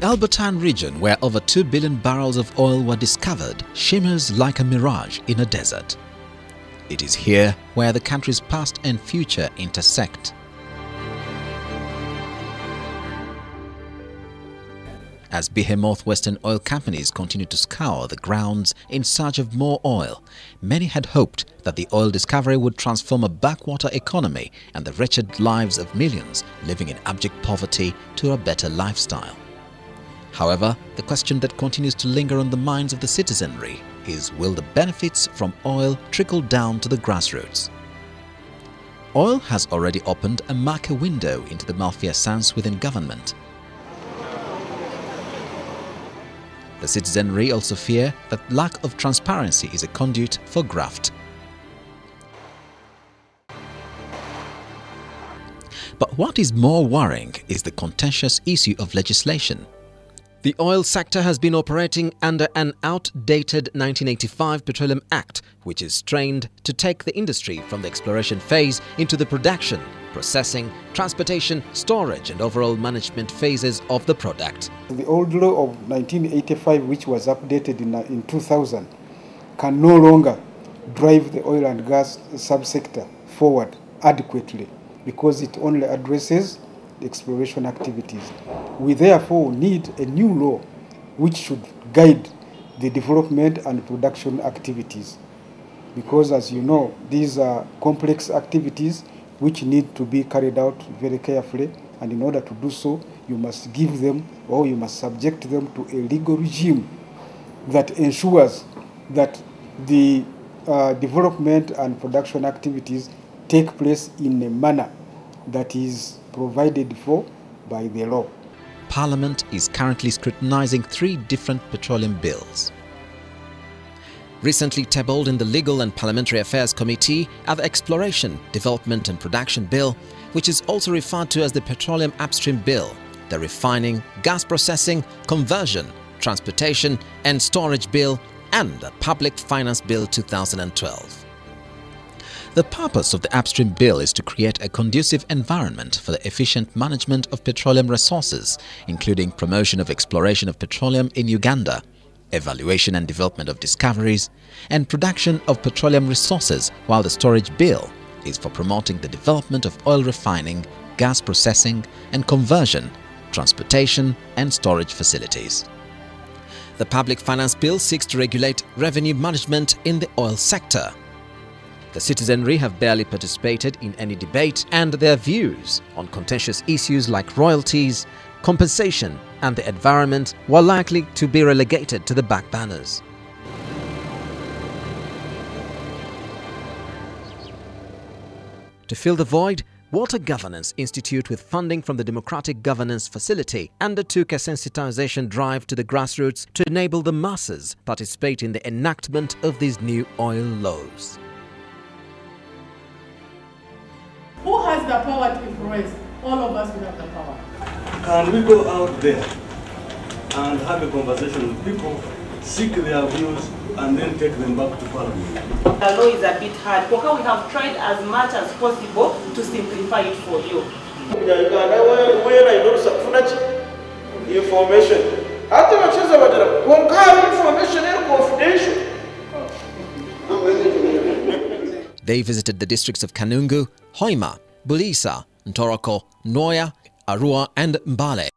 Albertine region, where over 2 billion barrels of oil were discovered, shimmers like a mirage in a desert. It is here where the country's past and future intersect. As behemoth Western oil companies continue to scour the grounds in search of more oil, many had hoped that the oil discovery would transform a backwater economy and the wretched lives of millions living in abject poverty to a better lifestyle. However, the question that continues to linger on the minds of the citizenry is, will the benefits from oil trickle down to the grassroots? Oil has already opened a market window into the malfeasance within government. The citizenry also fear that lack of transparency is a conduit for graft. But what is more worrying is the contentious issue of legislation. The oil sector has been operating under an outdated 1985 Petroleum Act, which is trained to take the industry from the exploration phase into the production, processing, transportation, storage and overall management phases of the product. The old law of 1985, which was updated in 2000, can no longer drive the oil and gas subsector forward adequately because it only addresses the exploration activities. We therefore need a new law which should guide the development and production activities, because as you know, these are complex activities which need to be carried out very carefully, and in order to do so you must give them, or you must subject them to a legal regime that ensures that the development and production activities take place in a manner that is provided for by the law. Parliament is currently scrutinizing 3 different petroleum bills. Recently tabled in the Legal and Parliamentary Affairs Committee are the Exploration, Development and Production Bill, which is also referred to as the Petroleum Upstream Bill, the Refining, Gas Processing, Conversion, Transportation and Storage Bill, and the Public Finance Bill 2012. The purpose of the Upstream Bill is to create a conducive environment for the efficient management of petroleum resources, including promotion of exploration of petroleum in Uganda, evaluation and development of discoveries, and production of petroleum resources, while the Storage Bill is for promoting the development of oil refining, gas processing and conversion, transportation and storage facilities. The Public Finance Bill seeks to regulate revenue management in the oil sector. The citizenry have barely participated in any debate, and their views on contentious issues like royalties, compensation and the environment were likely to be relegated to the back burners. To fill the void, Water Governance Institute, with funding from the Democratic Governance Facility, undertook a sensitization drive to the grassroots to enable the masses participate in the enactment of these new oil laws. Who has the power to influence? All of us will have the power. Can we go out there and have a conversation with people, seek their views, and then take them back to Parliament? The law is a bit hard because we have tried as much as possible to simplify it for you. Where I know some information. They visited the districts of Kanungu, Hoima, Bulisa, Ntorooko, Nwoya, Arua and Mbare.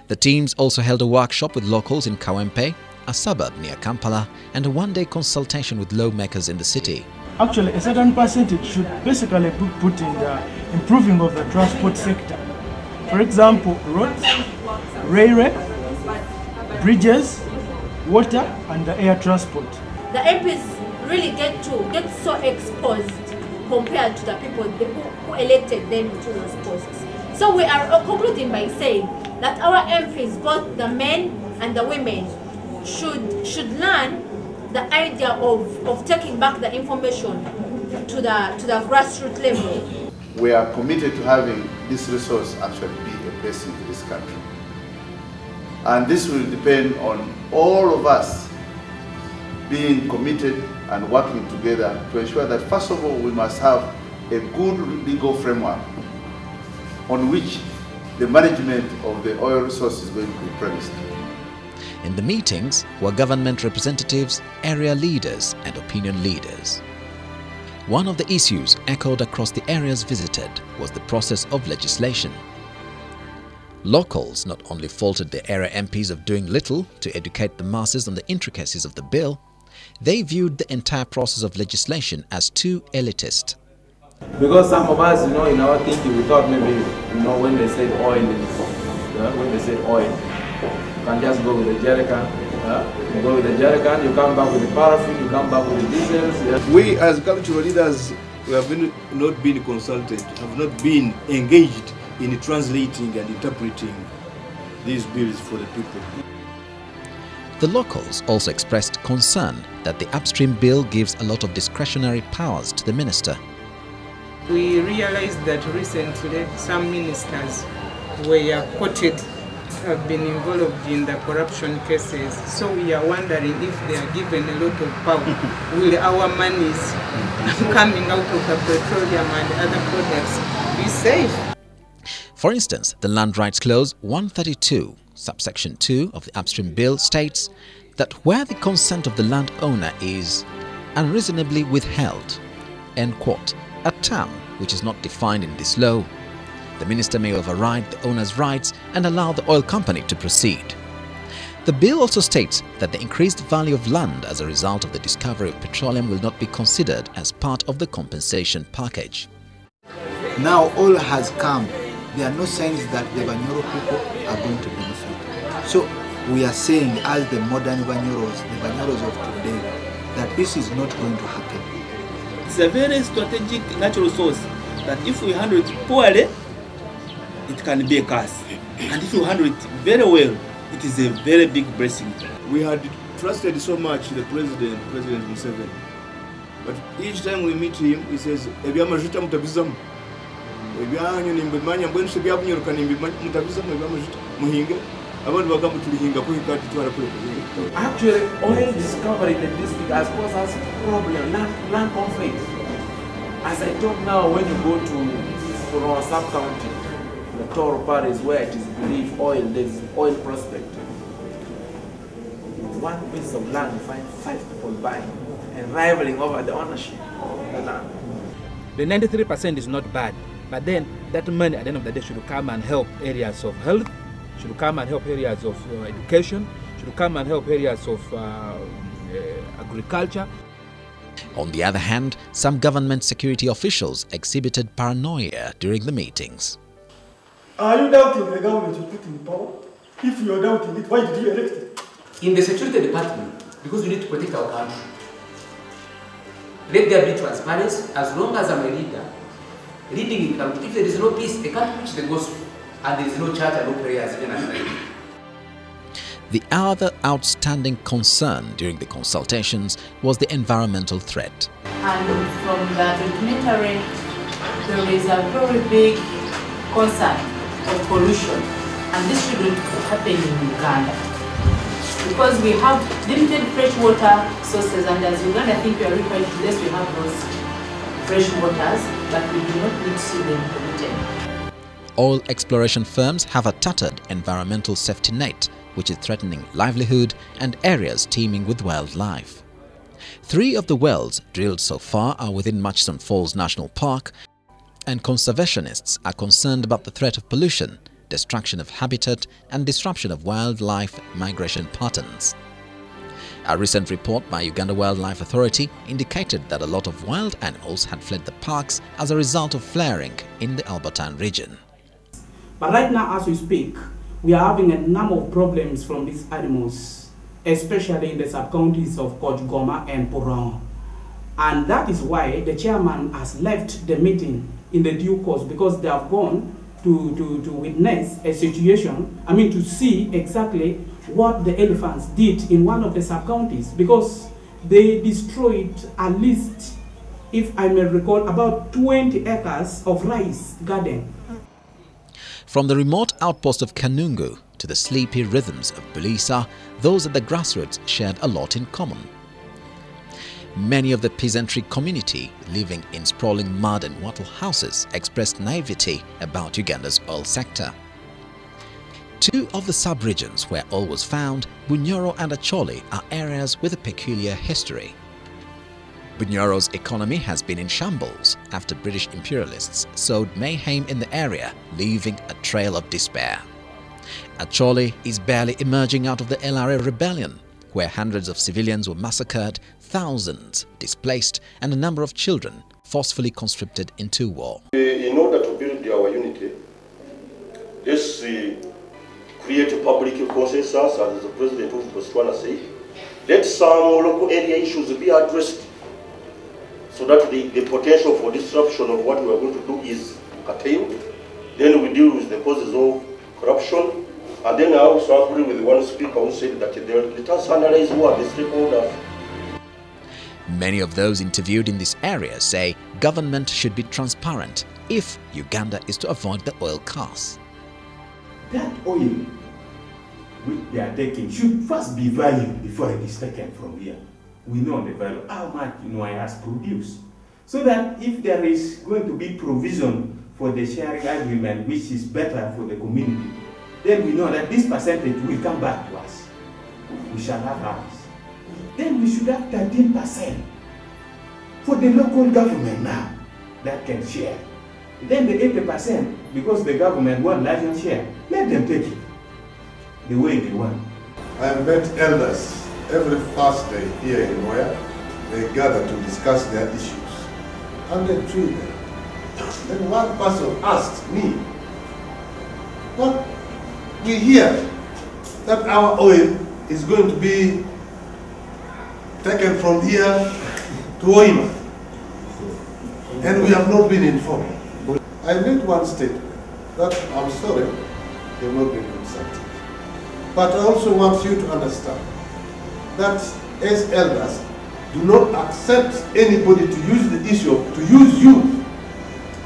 The teams also held a workshop with locals in Kawempe, a suburb near Kampala, and a one-day consultation with lawmakers in the city. Actually, a certain percentage should basically be put in the improving of the transport sector. For example, roads, railway, bridges, water and the air transport. The MPs really get so exposed compared to the people who elected them to those posts. So we are concluding by saying that our MPs, both the men and the women, should learn the idea of taking back the information to the grassroots level. We are committed to having this resource actually be a blessing to this country. And this will depend on all of us being committed and working together to ensure that, first of all, we must have a good legal framework on which the management of the oil resource is going to be premised. In the meetings were government representatives, area leaders and opinion leaders. One of the issues echoed across the areas visited was the process of legislation. Locals not only faulted the area MPs of doing little to educate the masses on the intricacies of the bill, they viewed the entire process of legislation as too elitist. Because some of us, in our thinking, we thought maybe, when they said oil, you can just go with the jerrycan. You go with the jerrycan, you come back with the paraffin, you come back with the diesels. Yeah. We as cultural leaders, we have not been consulted, have not been engaged in translating and interpreting these bills for the people. The locals also expressed concern that the upstream bill gives a lot of discretionary powers to the minister. We realized that recently some ministers were quoted have been involved in the corruption cases. So we are wondering if they are given a lot of power, will our monies coming out of the petroleum and other products be safe? For instance, the Land Rights Clause 132, subsection 2 of the upstream bill states that where the consent of the landowner is unreasonably withheld, end quote, a term which is not defined in this law, the minister may override the owner's rights and allow the oil company to proceed. The bill also states that the increased value of land as a result of the discovery of petroleum will not be considered as part of the compensation package. Now oil has come. There are no signs that the Banyoro people are going to benefit. So we are saying, as the modern Banyoros, the Banyoros of today, that this is not going to happen. It's a very strategic natural source that if we handle it poorly, it can be a curse. And if you handle it very well, it is a very big blessing. We had trusted so much the President Museveni. But each time we meet him, he says, Actually, oil discovery in the district has caused us problem, land conflict. As I talk now, when you go to our sub-county, the Ntorooko is where it is believed there's oil prospect. One piece of land, you find 5 people buying and rivaling over the ownership of the land. The 93% is not bad, but then that money at the end of the day should come and help areas of health, should come and help areas of education, should come and help areas of agriculture. On the other hand, some government security officials exhibited paranoia during the meetings. Are you doubting the government you put in power? If you are doubting it, why did you elect it? In the security department, because we need to protect our country. Let there be transparency. As long as I'm a leader, leading in country, if there is no peace, they can't preach the gospel, and there is no church and no prayers even at night. The other outstanding concern during the consultations was the environmental threat. And from the documentary, there is a very big concern of pollution, and this shouldn't happen in Uganda. Because we have limited freshwater sources, and as Uganda, I think we are really quite blessed we have those fresh waters, but we do not need to see them polluted. Oil exploration firms have a tattered environmental safety net, which is threatening livelihood and areas teeming with wildlife. 3 of the wells drilled so far are within Murchison Falls National Park, and conservationists are concerned about the threat of pollution, destruction of habitat and disruption of wildlife migration patterns. A recent report by Uganda Wildlife Authority indicated that a lot of wild animals had fled the parks as a result of flaring in the Albertine region. But right now, as we speak, we are having a number of problems from these animals, especially in the sub-counties of Kotgoma and Puron. And that is why the chairman has left the meeting in the due course, because they have gone to witness a situation, to see exactly what the elephants did in one of the sub-counties, because they destroyed at least, if I may recall, about 20 acres of rice garden. From the remote outpost of Kanungu to the sleepy rhythms of Bulisa, those at the grassroots shared a lot in common. Many of the peasantry community living in sprawling mud and wattle houses expressed naivety about Uganda's oil sector. Two of the sub-regions where oil was found, Bunyoro and Acholi, are areas with a peculiar history. Bunyoro's economy has been in shambles after British imperialists sowed mayhem in the area, leaving a trail of despair. Acholi is barely emerging out of the LRA rebellion, where hundreds of civilians were massacred, thousands displaced, and a number of children forcefully conscripted into war. In order to build our unity, let's create a public consensus, as the President of Botswana said. Let some local area issues be addressed so that the potential for disruption of what we are going to do is curtailed. Then we deal with the causes of corruption. And then I also agree with one speaker who said that let us analyze who are the stakeholders. Many of those interviewed in this area say government should be transparent if Uganda is to avoid the oil curse. That oil which they are taking should first be valued before it is taken from here. We know the value, how much Nwoya has produced. So that if there is going to be provision for the sharing agreement which is better for the community, then we know that this percentage will come back to us. We shall have ours. Then we should have 13% for the local government now that can share. Then the 80%, because the government wants larger share, let them take it the way they want. I met elders every first day here in Nwoya. They gather to discuss their issues. And they treat them. Then one person asked me, "What we hear that our oil is going to be taken from here to Hoima, and we have not been informed." I made one statement that I'm sorry, they have not been consulted. But I also want you to understand that as elders, do not accept anybody to use the issue of, to use you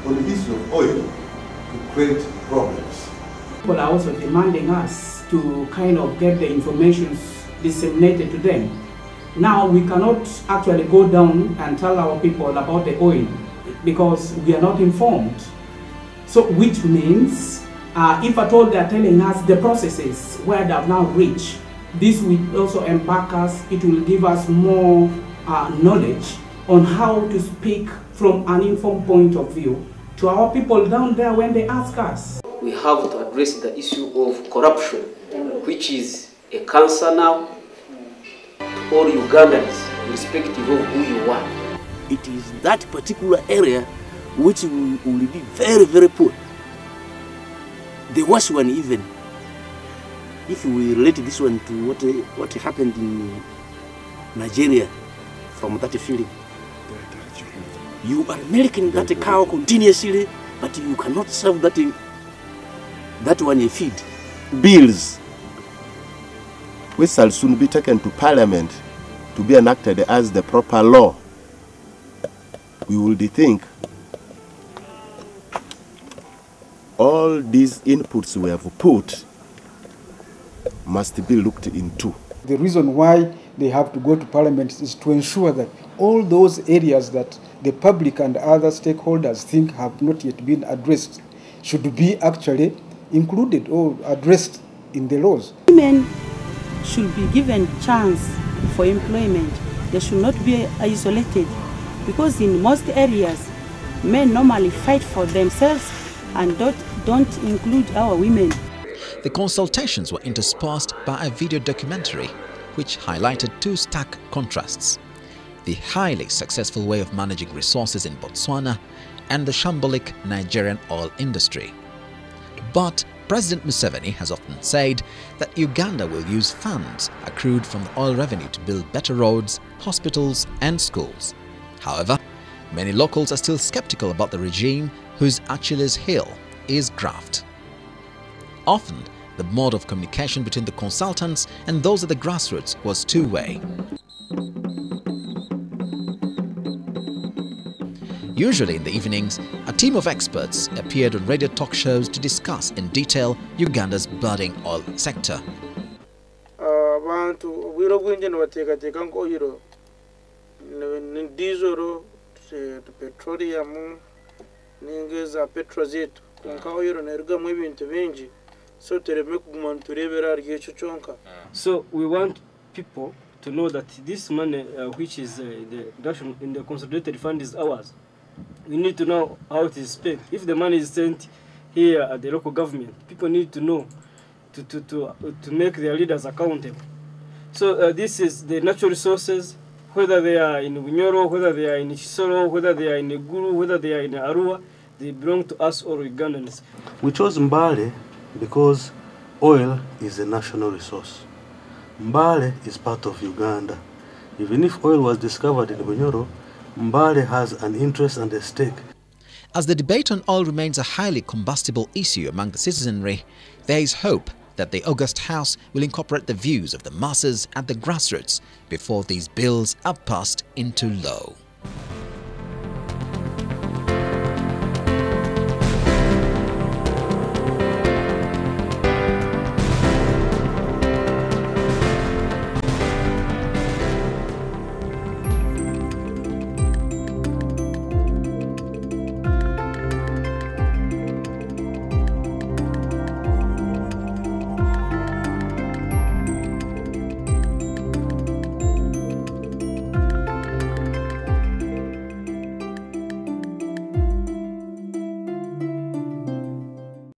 on the issue of oil to create problems. People are also demanding us to kind of get the information disseminated to them. Now we cannot actually go down and tell our people about the oil because we are not informed. So which means if at all they are telling us the processes where they have now reached, this will also embark us, it will give us more knowledge on how to speak from an informed point of view to our people down there when they ask us. We have to address the issue of corruption, which is a cancer now to all Ugandans, irrespective of who you are. It is that particular area which will be very, very poor. The worst one even, if we relate this one to what happened in Nigeria from that feeling. You are milking that cow continuously, but you cannot serve that one a feed. Bills which shall soon be taken to Parliament to be enacted as the proper law. We will think all these inputs we have put must be looked into. The reason why they have to go to Parliament is to ensure that all those areas that the public and other stakeholders think have not yet been addressed should be actually included or addressed in the laws. Women should be given chance for employment. They should not be isolated, because in most areas men normally fight for themselves and don't include our women. The consultations were interspersed by a video documentary which highlighted two stark contrasts: the highly successful way of managing resources in Botswana and the shambolic Nigerian oil industry. But President Museveni has often said that Uganda will use funds accrued from the oil revenue to build better roads, hospitals and schools. However, many locals are still skeptical about the regime whose Achilles heel is graft. Often, the mode of communication between the consultants and those at the grassroots was two-way. Usually in the evenings, a team of experts appeared on radio talk shows to discuss in detail Uganda's budding oil sector. Abantu obwiro bwingi nibateekateeka nka oil diesel petroleum ninga eza petro zetu konka oil nerugamu ebintu bingi so tereme kuguma nturebera ari ekyo kyonka. So we want people to know that this money which is in the consolidated fund is ours. We need to know how it is spent. If the money is sent here at the local government, people need to know to make their leaders accountable. So this is the natural resources, whether they are in Bunyoro, whether they are in Chisoro, whether they are in Guru, whether they are in Arua, they belong to us or Ugandans. We chose Mbare because oil is a national resource. Mbare is part of Uganda. Even if oil was discovered in Bunyoro, Mbare has an interest and a stake. As the debate on oil remains a highly combustible issue among the citizenry, there is hope that the August House will incorporate the views of the masses at the grassroots before these bills are passed into law.